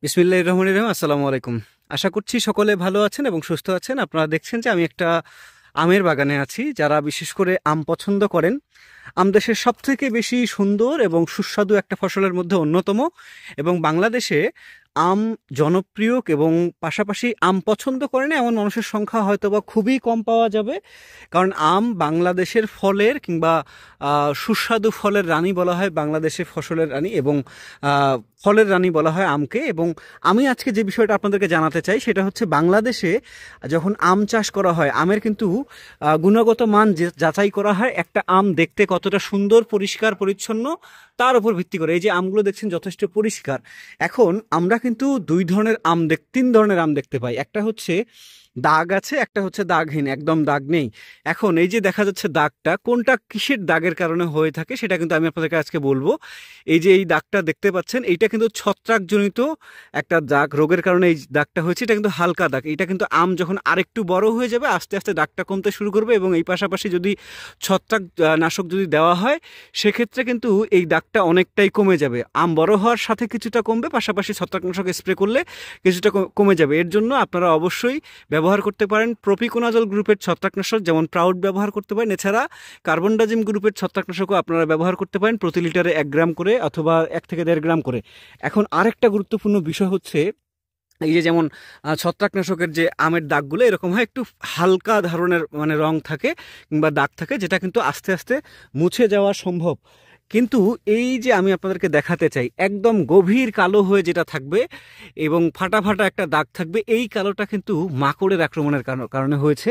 বিসমিল্লাহির রহমানির রহিম। আসসালামু আলাইকুম। আশা করছি সকলে ভালো আছেন এবং সুস্থ আছেন। আপনারা দেখছেন যে আমি একটা আমের বাগানে আছি। যারা বিশেষ করে আম পছন্দ করেন, আম দেশের সবথেকে বেশি সুন্দর এবং সুস্বাদু একটা ফসলের মধ্যে অন্যতম, এবং বাংলাদেশে আম জনপ্রিয় এবং পাশাপাশি আম পছন্দ করে না এমন মানুষের সংখ্যা হয়তো বা খুবই কম পাওয়া যাবে। কারণ আম বাংলাদেশের ফলের কিংবা সুস্বাদু ফলের রানী বলা হয়, বাংলাদেশের ফসলের রানী এবং ফলের রানী বলা হয় আমকে। এবং আমি আজকে যে বিষয়টা আপনাদেরকে জানাতে চাই সেটা হচ্ছে, বাংলাদেশে যখন আম চাষ করা হয়, আমের কিন্তু গুণগত মান যাচাই করা হয় একটা আম দেখতে কতটা সুন্দর, পরিষ্কার পরিচ্ছন্ন, তার উপর ভিত্তি করে। এই যে আমগুলো দেখছেন যথেষ্ট পরিষ্কার। এখন আমরা কিন্তু তিন ধরনের আম দেখতে পাই। একটা হচ্ছে দাগ আছে, একটা হচ্ছে দাগহীন, একদম দাগ নেই। এখন এই যে দেখা যাচ্ছে দাগটা, কোনটা কিসের দাগের কারণে হয়ে থাকে সেটা কিন্তু আমি আপনাদেরকে আজকে বলবো। এই যে এই দাগটা দেখতে পাচ্ছেন, এইটা কিন্তু ছত্রাকজনিত একটা দাগ, রোগের কারণে এই দাগটা হয়েছে। এটা কিন্তু হালকা দাগ। এটা কিন্তু আম যখন আরেকটু বড় হয়ে যাবে আস্তে আস্তে দাগটা কমতে শুরু করবে, এবং এই পাশাপাশি যদি ছত্রাক নাশক যদি দেওয়া হয় সেক্ষেত্রে কিন্তু এই দাগটা অনেকটাই কমে যাবে। আম বড় হওয়ার সাথে কিছুটা কমবে, পাশাপাশি ছত্রাকনাশক স্প্রে করলে কিছুটা কমে যাবে। এর জন্য আপনারা অবশ্যই ব্যবহার করতে পারেন প্রোপিকোনাজল গ্রুপের ছত্রাকনাশক, যেমন প্রাউড ব্যবহার করতে পারেন। এছাড়া কার্বনডাজিম গ্রুপের ছত্রাকনাশকও আপনারা ব্যবহার করতে পারেন, প্রতি লিটারে 1 গ্রাম করে অথবা 1 থেকে 1.5 গ্রাম করে। এখন আরেকটা গুরুত্বপূর্ণ বিষয় হচ্ছে, এই যে যেমন ছত্রাকনাশকের যে আমের দাগগুলো এরকম হয়, একটু হালকা ধরনের মানে রং থাকে কিংবা দাগ থাকে, যেটা কিন্তু আস্তে আস্তে মুছে যাওয়া সম্ভব। কিন্তু এই যে আমি আপনাদেরকে দেখাতে চাই, একদম গভীর কালো হয়ে যেটা থাকবে এবং ফাটা ফাটা একটা দাগ থাকবে, এই কালোটা কিন্তু মাকড়ের আক্রমণের কারণে হয়েছে।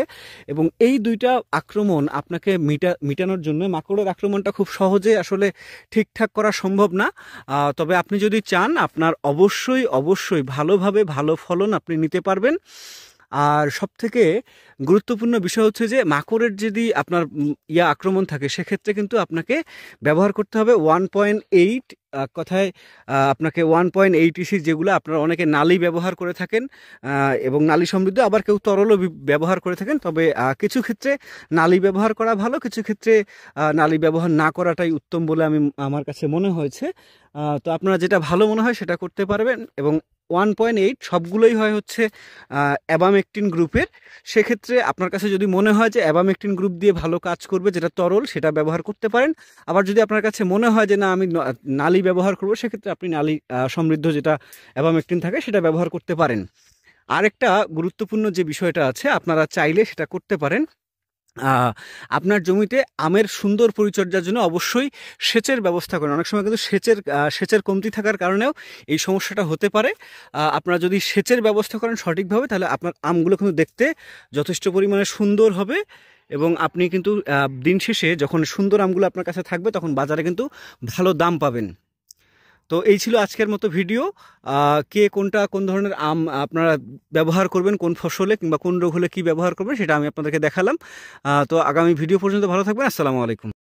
এবং এই দুইটা আক্রমণ আপনাকে মিটানোর জন্য, মাকড়ের আক্রমণটা খুব সহজে আসলে ঠিকঠাক করা সম্ভব না। তবে আপনি যদি চান, আপনার অবশ্যই অবশ্যই ভালোভাবে ভালো ফলন আপনি নিতে পারবেন। আর সবথেকে গুরুত্বপূর্ণ বিষয় হচ্ছে যে, মাকড়ের যদি আপনার আক্রমণ থাকে সেক্ষেত্রে কিন্তু আপনাকে ব্যবহার করতে হবে 1.8, কথায় আপনাকে 1.8 যেগুলো আপনারা অনেকে নালি ব্যবহার করে থাকেন, এবং নালি সমৃদ্ধ, আবার কেউ তরলও ব্যবহার করে থাকেন। তবে কিছু ক্ষেত্রে নালি ব্যবহার করা ভালো, কিছু ক্ষেত্রে নালি ব্যবহার না করাটাই উত্তম বলে আমার কাছে মনে হয়েছে। তো আপনারা যেটা ভালো মনে হয় সেটা করতে পারবেন। এবং 1.8 সবগুলোই হয় হচ্ছে অ্যাবামেকটিন গ্রুপের। সেক্ষেত্রে আপনার কাছে যদি মনে হয় যে অ্যাবামেকটিন গ্রুপ দিয়ে ভালো কাজ করবে, যেটা তরল, সেটা ব্যবহার করতে পারেন। আবার যদি আপনার কাছে মনে হয় যে না, আমি নালি ব্যবহার করবো, সেক্ষেত্রে আপনি নালি সমৃদ্ধ যেটা অ্যাবামেকটিন থাকে সেটা ব্যবহার করতে পারেন। আরেকটা গুরুত্বপূর্ণ যে বিষয়টা আছে, আপনারা চাইলে সেটা করতে পারেন। আপনার জমিতে আমের সুন্দর পরিচর্যার জন্য অবশ্যই সেচের ব্যবস্থা করেন। অনেক সময় কিন্তু সেচের কমতি থাকার কারণেও এই সমস্যাটা হতে পারে। আপনারা যদি সেচের ব্যবস্থা করেন সঠিকভাবে, তাহলে আপনার আমগুলো কিন্তু দেখতে যথেষ্ট পরিমাণে সুন্দর হবে। এবং আপনি কিন্তু দিন শেষে যখন সুন্দর আমগুলো আপনার কাছে থাকবে, তখন বাজারে কিন্তু ভালো দাম পাবেন। তো এই ছিল আজকের মতো ভিডিও। কে কোন ধরনের আম আপনারা ব্যবহার করবেন, কোন ফসলে কিংবা কোন রোগ হলে কী ব্যবহার করবেন, সেটা আমি আপনাদেরকে দেখালাম। তো আগামী ভিডিও পর্যন্ত ভালো থাকবেন। আসসালামু আলাইকুম।